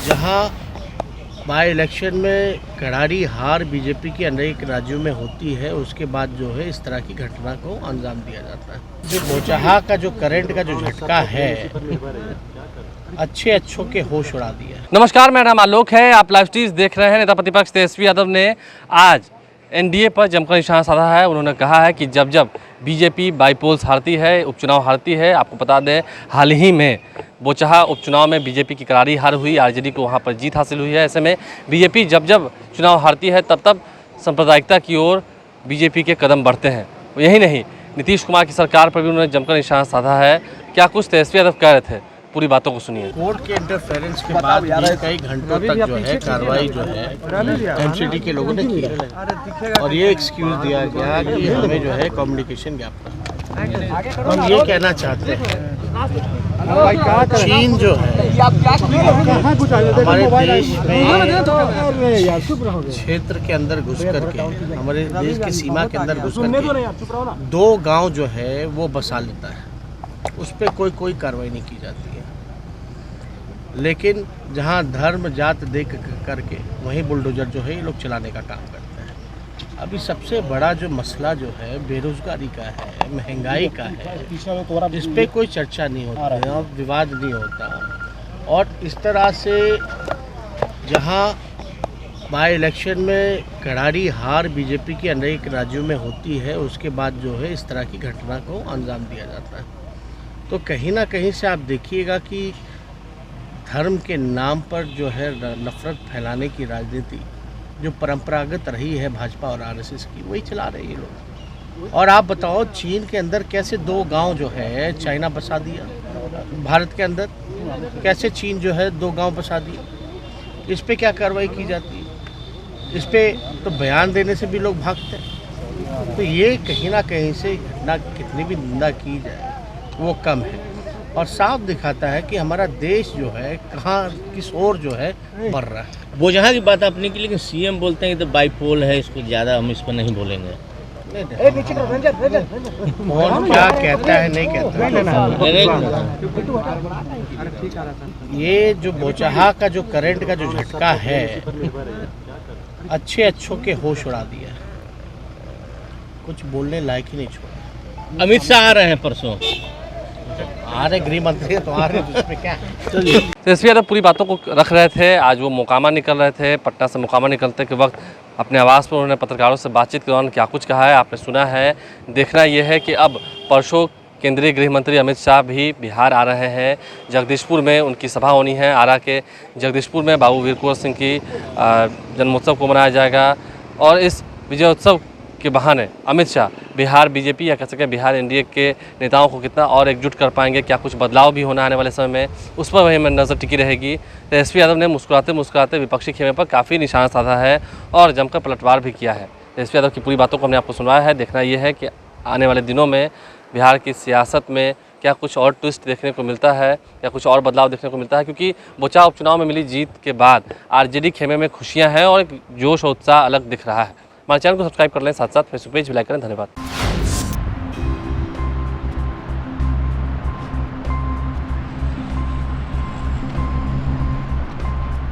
जहां by election में करारी हार बीजेपी के अनेक राज्यों में होती है, उसके बाद जो है इस तरह की घटना को अंजाम दिया जाता है। जो बोचहा का जो करंट का जो झटका है, अच्छों के होश उड़ा दिया है। नमस्कार, मेरा नाम आलोक है। आप लाइव स्ट्रीज देख रहे हैं। नेता प्रतिपक्ष तेजस्वी यादव ने आज एनडीए पर जमकर निशाना साधा है। उन्होंने कहा है कि जब बीजेपी बाईपोल्स हारती है, उपचुनाव हारती है, आपको बता दें हाल ही में बोचहा उपचुनाव में बीजेपी की करारी हार हुई, आरजेडी को वहां पर जीत हासिल हुई है। ऐसे में बीजेपी जब चुनाव हारती है तब सांप्रदायिकता की ओर बीजेपी के कदम बढ़ते हैं। यही नहीं, नीतीश कुमार की सरकार पर भी उन्होंने जमकर निशाना साधा है। क्या कुछ तेजस्वी यादव कह रहे थे, पूरी बातों को सुनिए। कोर्ट के इंटरफेरेंस के बाद भी कई घंटों तक जो है कार्रवाई जो है एमसीडी के लोगों ने की है और ये एक्सक्यूज दिया गया कि हमें जो है कम्युनिकेशन गैप रहा। हम ये कहना चाहते हैं, चीन जो है हमारे देश में क्षेत्र के अंदर घुस करके, हमारे देश की सीमा के अंदर घुस करके 2 गांव जो है वो बसा लेता है, उस पर कोई कार्रवाई नहीं की जाती है। लेकिन जहां धर्म जात देख करके वहीं बुलडोजर जो है ये लोग चलाने का काम करते हैं। अभी सबसे बड़ा जो मसला जो है बेरोजगारी का है, महंगाई का है, इस पे कोई चर्चा नहीं होती है, विवाद नहीं होता। और इस तरह से जहां बाई इलेक्शन में करारी हार बीजेपी के अनेक राज्यों में होती है, उसके बाद जो है इस तरह की घटना को अंजाम दिया जाता है। तो कहीं ना कहीं से आप देखिएगा कि धर्म के नाम पर जो है नफरत फैलाने की राजनीति जो परंपरागत रही है भाजपा और आरएसएस की, वही चला रहे हैं लोग। और आप बताओ, चीन के अंदर कैसे 2 गांव जो है चाइना बसा दिया, भारत के अंदर कैसे चीन जो है 2 गांव बसा दिया, इस पे क्या कार्रवाई की जाती है? इस पे तो बयान देने से भी लोग भागते हैं। तो ये कहीं ना कहीं से घटना कितनी भी निंदा की जाए वो कम है और साफ दिखाता है कि हमारा देश जो है कहाँ किस ओर जो है बढ़ रहा है। बोचहा की बात आपने की, लेकिन सीएम बोलते हैं कि तो बाईपोल है, इसको ज़्यादा हम इस पर नहीं बोलेंगे। कौन क्या कहता है नहीं कहता है। ये जो बोचहा का जो करंट का जो झटका है, अच्छों के होश उड़ा दिया है, कुछ बोलने लायक ही नहीं छोड़ा। अमित शाह आ रहे हैं परसों, आ रहे गृह मंत्री तो आ रहे, उसमें क्या है। तेजस्वी यादव पूरी बातों को रख रहे थे। आज वो मोकामा निकल रहे थे। पटना से मोकामा निकलते के वक्त अपने आवास पर उन्होंने पत्रकारों से बातचीत के दौरान क्या कुछ कहा है आपने सुना है। देखना यह है कि अब परसों केंद्रीय गृह मंत्री अमित शाह भी बिहार आ रहे हैं। जगदीशपुर में उनकी सभा होनी है। आरा के जगदीशपुर में बाबू वीर कुंवर सिंह की जन्मोत्सव को मनाया जाएगा और इस विजयोत्सव के बहाने अमित शाह बिहार बीजेपी या कह सकें बिहार एनडीए के नेताओं को कितना और एकजुट कर पाएंगे, क्या कुछ बदलाव भी होना आने वाले समय में, उस पर वही नज़र टिकी रहेगी। तेजस्वी यादव ने मुस्कुराते विपक्षी खेमे पर काफ़ी निशाना साधा है और जमकर पलटवार भी किया है। तेजस्वी यादव की पूरी बातों को हमने आपको सुनवाया है। देखना यह है कि आने वाले दिनों में बिहार की सियासत में क्या कुछ और ट्विस्ट देखने को मिलता है या कुछ और बदलाव देखने को मिलता है, क्योंकि बोचहा उपचुनाव में मिली जीत के बाद आरजेडी खेमे में खुशियाँ हैं और एक जोश और उत्साह अलग दिख रहा है। हमारे चैनल को सब्सक्राइब कर लें, साथ साथ फेसबुक पेज भी लाइक करें। धन्यवाद।